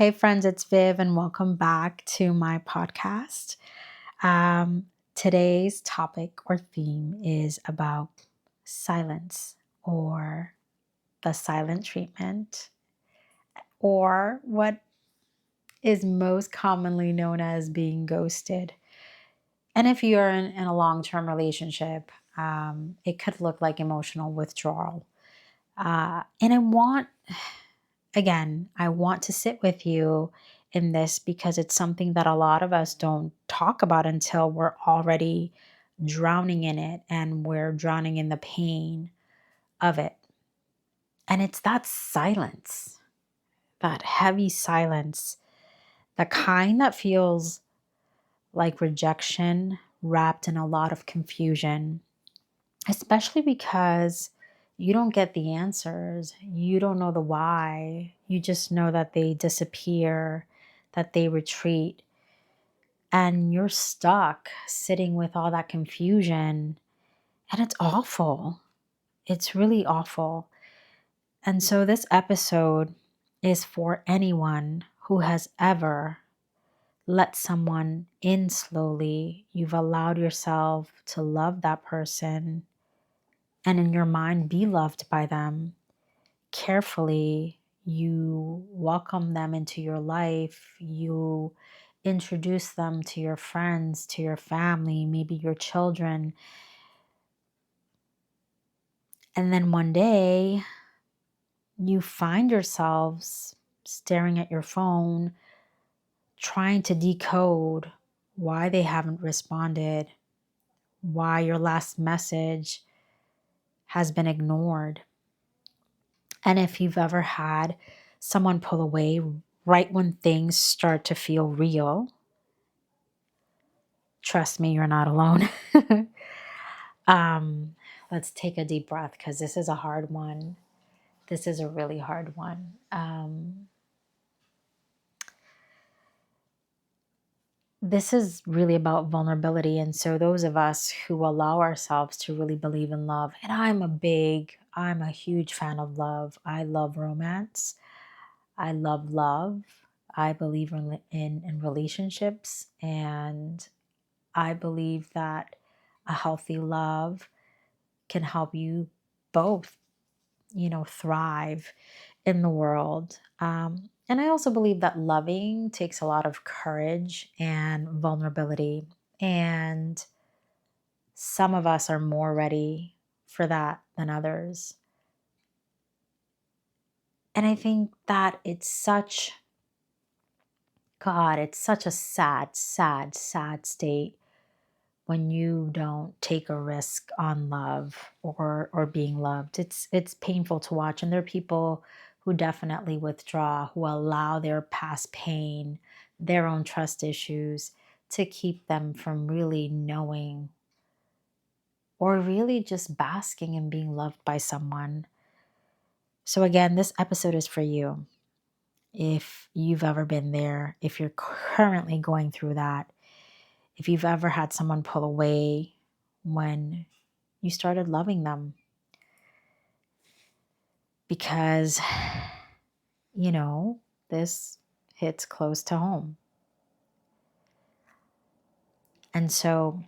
Hey, friends, it's Viv, and welcome back to my podcast. Um, Today's topic or theme is about silence or the silent treatment, or what is most commonly known as being ghosted. And if you're in a long term relationship, it could look like emotional withdrawal. And I want to sit with you in this because it's something that a lot of us don't talk about until we're already drowning in it and we're drowning in the pain of it. And it's that silence, that heavy silence, the kind that feels like rejection wrapped in a lot of confusion, especially because you don't get the answers. You don't know the why. You just know that they disappear, that they retreat, and you're stuck sitting with all that confusion. And it's awful. It's really awful. And so, this episode is for anyone who has ever let someone in slowly. You've allowed yourself to love that person and in your mind be loved by them. Carefully, you welcome them into your life. You introduce them to your friends, to your family, maybe your children. And then one day, you find yourselves staring at your phone, trying to decode why they haven't responded, why your last message has been ignored. And if you've ever had someone pull away right when things start to feel real, trust me, you're not alone. um, let's take a deep breath because this is a hard one. This is a really hard one. This is really about vulnerability. And so, those of us who allow ourselves to really believe in love, and I'm a huge fan of love. I love romance. I love love. I believe in relationships, and I believe that a healthy love can help you both, thrive in the world. And I also believe that loving takes a lot of courage and vulnerability. And some of us are more ready for that than others. And I think that it's such a sad, sad, sad state when you don't take a risk on love or being loved. It's painful to watch. And there are people who definitely withdraw, who allow their past pain, their own trust issues to keep them from really knowing or really just basking in being loved by someone. So again, this episode is for you. If you've ever been there, if you're currently going through that, if you've ever had someone pull away when you started loving them, because, you know, this hits close to home. And so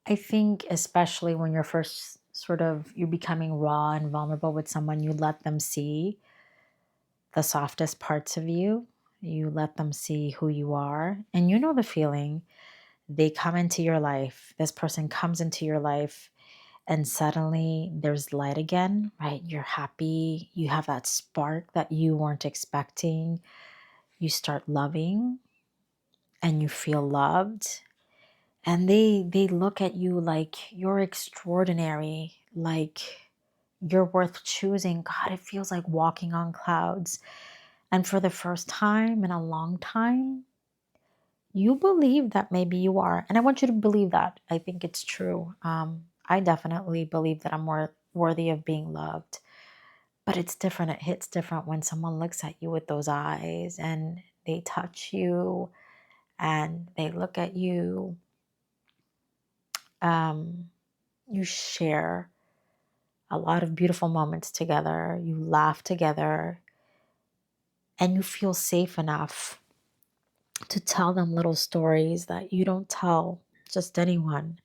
I think, especially when you're first you're becoming raw and vulnerable with someone, you let them see the softest parts of you. You let them see who you are. And you know the feeling. They come into your life. This person comes into your life and suddenly there's light again, right? You're happy. You have that spark that you weren't expecting. You start loving and you feel loved. And they look at you like you're extraordinary, like you're worth choosing. God, it feels like walking on clouds. And for the first time in a long time, you believe that maybe you are. And I want you to believe that. I think it's true. I definitely believe that I'm more worthy of being loved. But it's different. It hits different when someone looks at you with those eyes and they touch you and they look at you. You share a lot of beautiful moments together. You laugh together, and you feel safe enough to tell them little stories that you don't tell just anyone.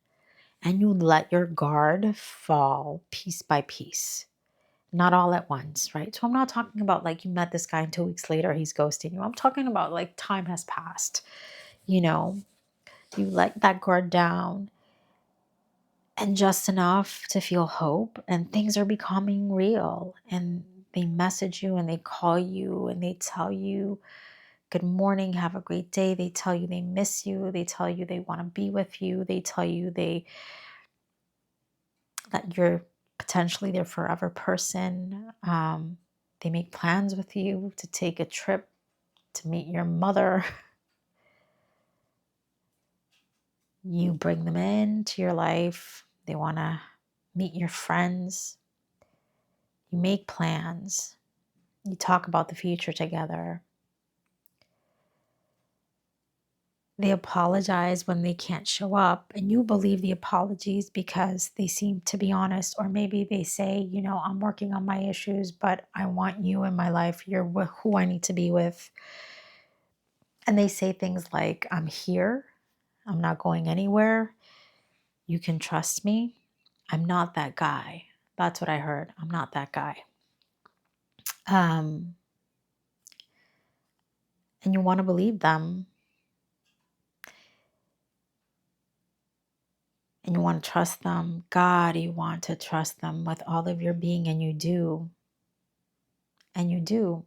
And you let your guard fall piece by piece, not all at once, right? So I'm not talking about like you met this guy and 2 weeks later he's ghosting you. I'm talking about like time has passed, you know, you let that guard down and just enough to feel hope, and things are becoming real. And they message you and they call you and they tell you, good morning, have a great day. They tell you they miss you. They tell you they want to be with you. They tell you that you're potentially their forever person. They make plans with you to take a trip to meet your mother. You bring them into your life. They want to meet your friends. You make plans. You talk about the future together. They apologize when they can't show up, and you believe the apologies because they seem to be honest. Or maybe they say, I'm working on my issues, but I want you in my life. You're who I need to be with. And they say things like, I'm here. I'm not going anywhere. You can trust me. I'm not that guy. That's what I heard. I'm not that guy. And you want to believe them. And you want to trust them. God, you want to trust them with all of your being, and you do. And you do.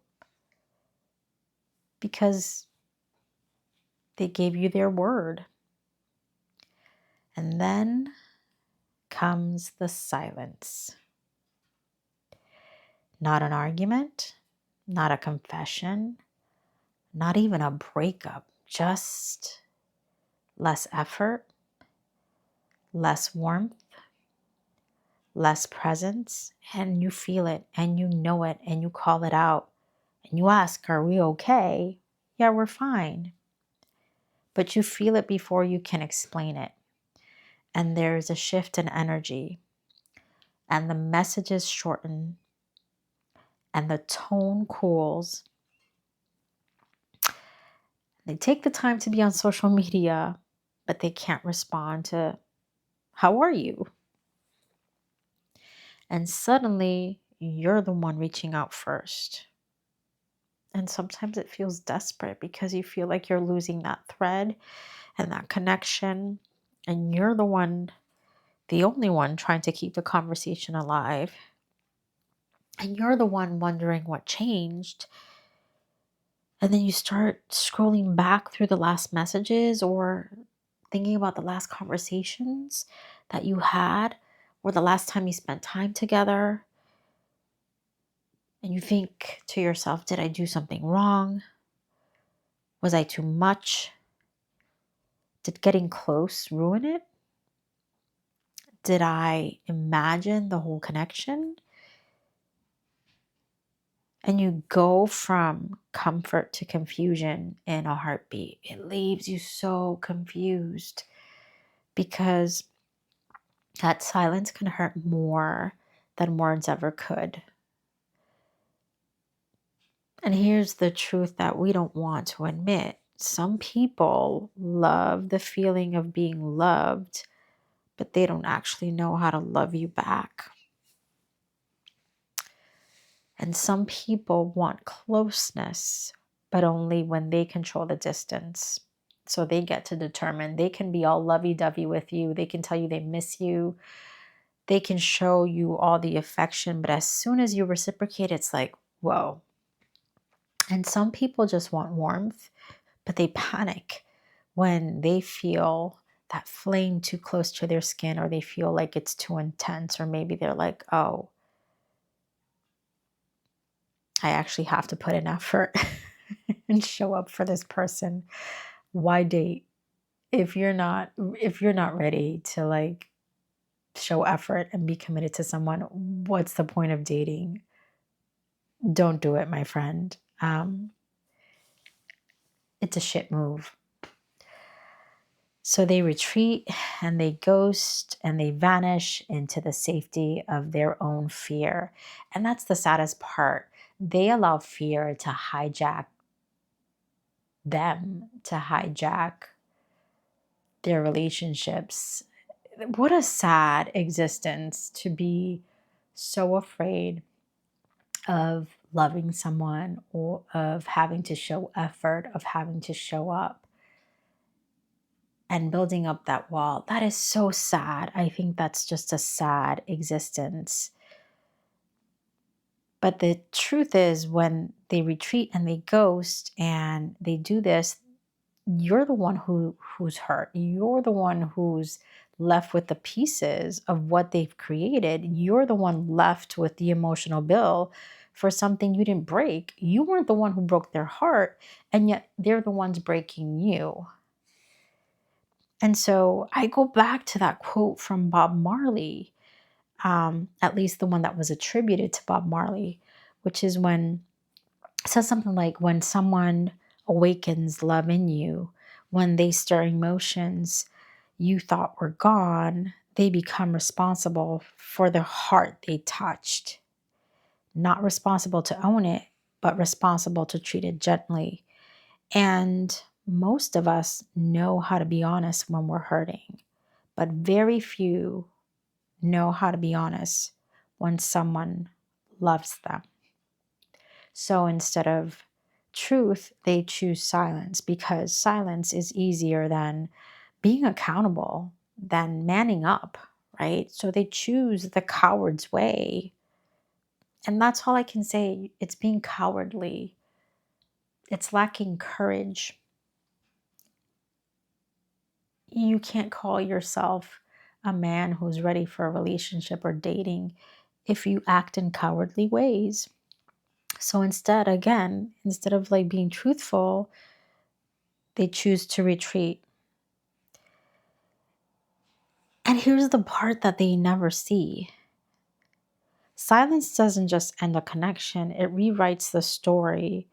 Because they gave you their word. And then comes the silence. Not an argument, not a confession, not even a breakup, just less effort, less warmth, less presence, and you feel it and you know it and you call it out and you ask, are we okay? Yeah, we're fine. But you feel it before you can explain it. And there's a shift in energy, and the messages shorten, and the tone cools. They take the time to be on social media, but they can't respond to, how are you? And suddenly, you're the one reaching out first. And sometimes it feels desperate because you feel like you're losing that thread and that connection. And you're the only one trying to keep the conversation alive. And you're the one wondering what changed. And then you start scrolling back through the last messages or thinking about the last conversations that you had or the last time you spent time together. And you think to yourself, did I do something wrong? Was I too much? Did getting close ruin it? Did I imagine the whole connection? And you go from comfort to confusion in a heartbeat. It leaves you so confused because that silence can hurt more than words ever could. And here's the truth that we don't want to admit. Some people love the feeling of being loved, but they don't actually know how to love you back. And some people want closeness, but only when they control the distance. So they get to determine, they can be all lovey-dovey with you. They can tell you they miss you. They can show you all the affection, but as soon as you reciprocate, it's like, whoa. And some people just want warmth, but they panic when they feel that flame too close to their skin, or they feel like it's too intense, or maybe they're like, oh, I actually have to put in effort and show up for this person. Why date if you're not ready to like show effort and be committed to someone? What's the point of dating? Don't do it, my friend. It's a shit move. So they retreat and they ghost and they vanish into the safety of their own fear. And that's the saddest part. They allow fear to hijack them, to hijack their relationships. What a sad existence to be so afraid of loving someone or of having to show effort, of having to show up and building up that wall. That is so sad. I think that's just a sad existence. But the truth is, when they retreat and they ghost and they do this, you're the one who's hurt. You're the one who's left with the pieces of what they've created. You're the one left with the emotional bill for something you didn't break. You weren't the one who broke their heart, and yet they're the ones breaking you. And so I go back to that quote from Bob Marley, at least the one that was attributed to Bob Marley, which is when it says something like, when someone awakens love in you, when they stir emotions you thought were gone, they become responsible for the heart they touched. Not responsible to own it, but responsible to treat it gently. And most of us know how to be honest when we're hurting, but very few know how to be honest when someone loves them. So instead of truth, they choose silence because silence is easier than being accountable, than manning up, right? So they choose the coward's way. And that's all I can say. It's being cowardly, it's lacking courage. You can't call yourself a man who's ready for a relationship or dating if you act in cowardly ways. So instead, again, instead of like being truthful, they choose to retreat. And here's the part that they never see. Silence doesn't just end a connection, it rewrites the story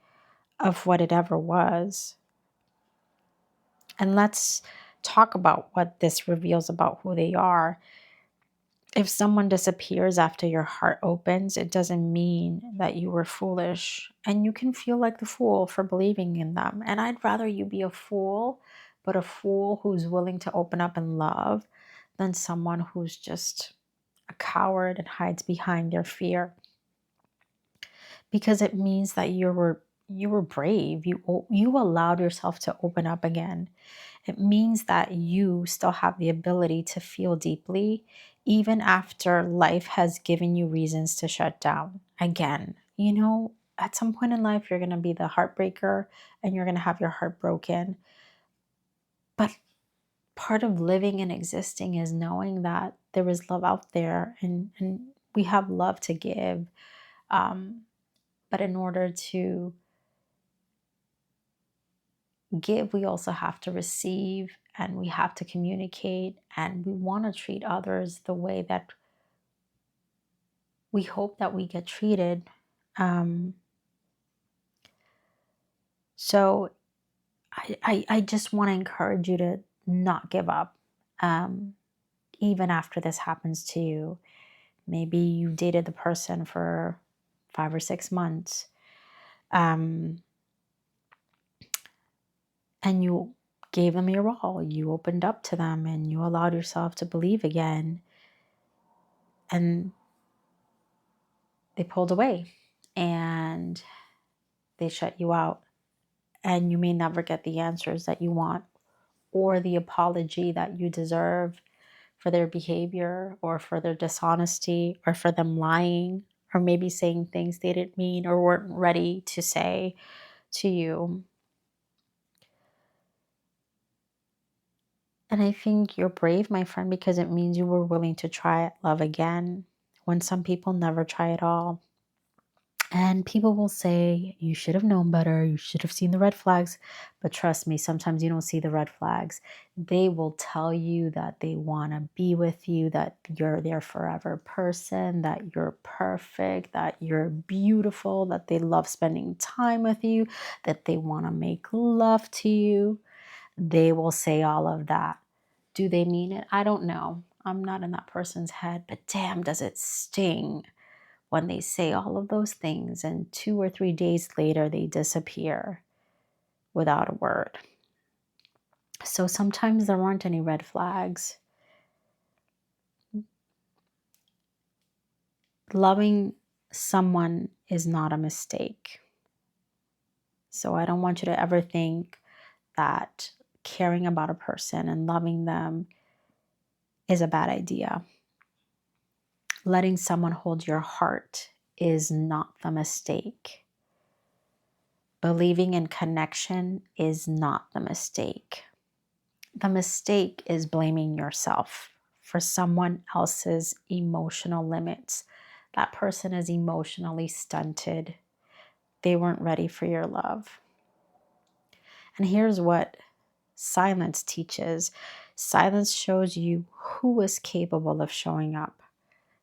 of what it ever was. And let's talk about what this reveals about who they are. If someone disappears after your heart opens, it doesn't mean that you were foolish. And you can feel like the fool for believing in them. And I'd rather you be a fool, but a fool who's willing to open up and love, than someone who's just a coward and hides behind their fear. Because it means that you were brave. You allowed yourself to open up again. It means that you still have the ability to feel deeply, even after life has given you reasons to shut down. Again, at some point in life, you're going to be the heartbreaker and you're going to have your heart broken. But part of living and existing is knowing that there is love out there and we have love to give. But in order to give, we also have to receive and we have to communicate and we want to treat others the way that we hope that we get treated. Um, so I just want to encourage you to not give up, um, even after this happens to you. Maybe you dated the person for 5 or 6 months, um, and you gave them your all. You opened up to them and you allowed yourself to believe again. And they pulled away and they shut you out. And you may never get the answers that you want or the apology that you deserve for their behavior or for their dishonesty or for them lying or maybe saying things they didn't mean or weren't ready to say to you. And I think you're brave, my friend, because it means you were willing to try love again when some people never try at all. And people will say, you should have known better. You should have seen the red flags. But trust me, sometimes you don't see the red flags. They will tell you that they want to be with you, that you're their forever person, that you're perfect, that you're beautiful, that they love spending time with you, that they want to make love to you. They will say all of that. Do they mean it? I don't know. I'm not in that person's head, but damn, does it sting when they say all of those things and 2 or 3 days later they disappear without a word. So sometimes there aren't any red flags. Loving someone is not a mistake. So I don't want you to ever think that caring about a person and loving them is a bad idea. Letting someone hold your heart is not the mistake. Believing in connection is not the mistake. The mistake is blaming yourself for someone else's emotional limits. That person is emotionally stunted. They weren't ready for your love. And here's what silence teaches. Silence shows you who is capable of showing up.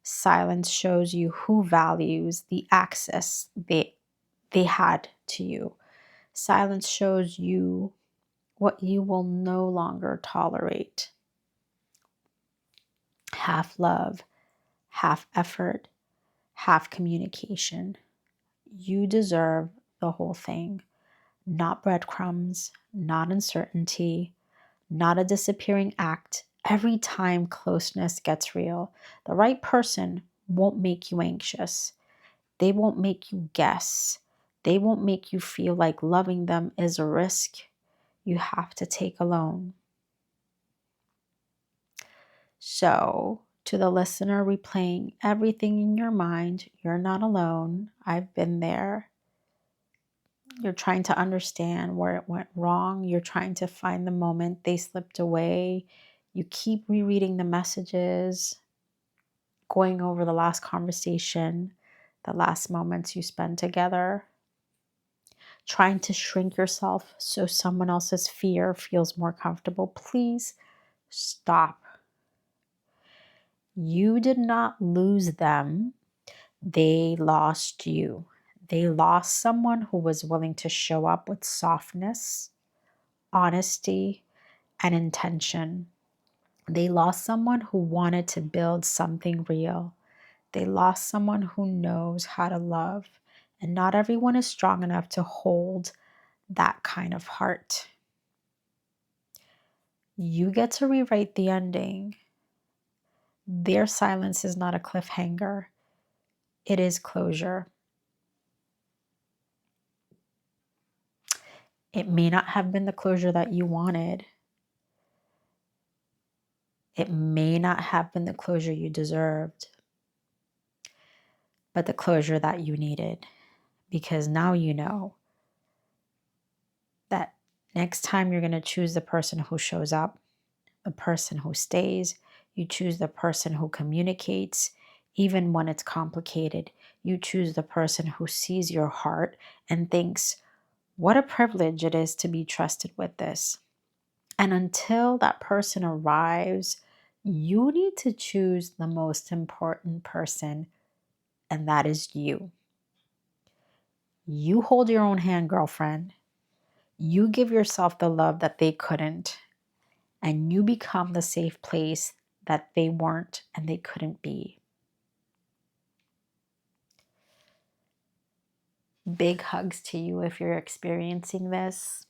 Silence shows you who values the access they had to you. Silence shows you what you will no longer tolerate. Half love, half effort, half communication. You deserve the whole thing. Not breadcrumbs, not uncertainty, not a disappearing act. Every time closeness gets real, the right person won't make you anxious. They won't make you guess. They won't make you feel like loving them is a risk you have to take alone. So, to the listener replaying everything in your mind, you're not alone. I've been there. You're trying to understand where it went wrong. You're trying to find the moment they slipped away. You keep rereading the messages, going over the last conversation, the last moments you spent together, trying to shrink yourself so someone else's fear feels more comfortable. Please stop. You did not lose them. They lost you. They lost someone who was willing to show up with softness, honesty, and intention. They lost someone who wanted to build something real. They lost someone who knows how to love. And not everyone is strong enough to hold that kind of heart. You get to rewrite the ending. Their silence is not a cliffhanger. It is closure. It may not have been the closure that you wanted. It may not have been the closure you deserved, but the closure that you needed. Because now you know that next time you're going to choose the person who shows up, the person who stays. You choose the person who communicates, even when it's complicated. You choose the person who sees your heart and thinks, what a privilege it is to be trusted with this. And until that person arrives, you need to choose the most important person, and that is you. You hold your own hand, girlfriend. You give yourself the love that they couldn't, and you become the safe place that they weren't and they couldn't be. Big hugs to you if you're experiencing this.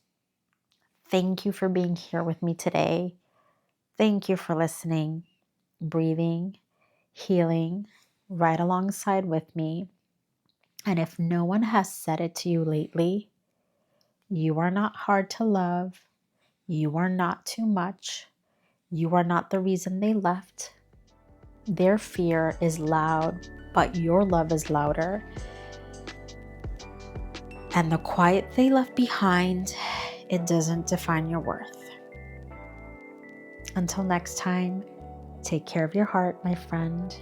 Thank you for being here with me today. Thank you for listening, breathing, healing right alongside with me. And if no one has said it to you lately, you are not hard to love. You are not too much. You are not the reason they left. Their fear is loud, but your love is louder. And the quiet they left behind, it doesn't define your worth. Until next time, take care of your heart, my friend.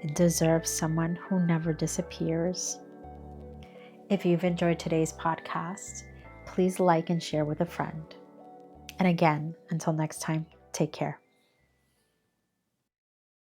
It deserves someone who never disappears. If you've enjoyed today's podcast, please like and share with a friend. And again, until next time, take care.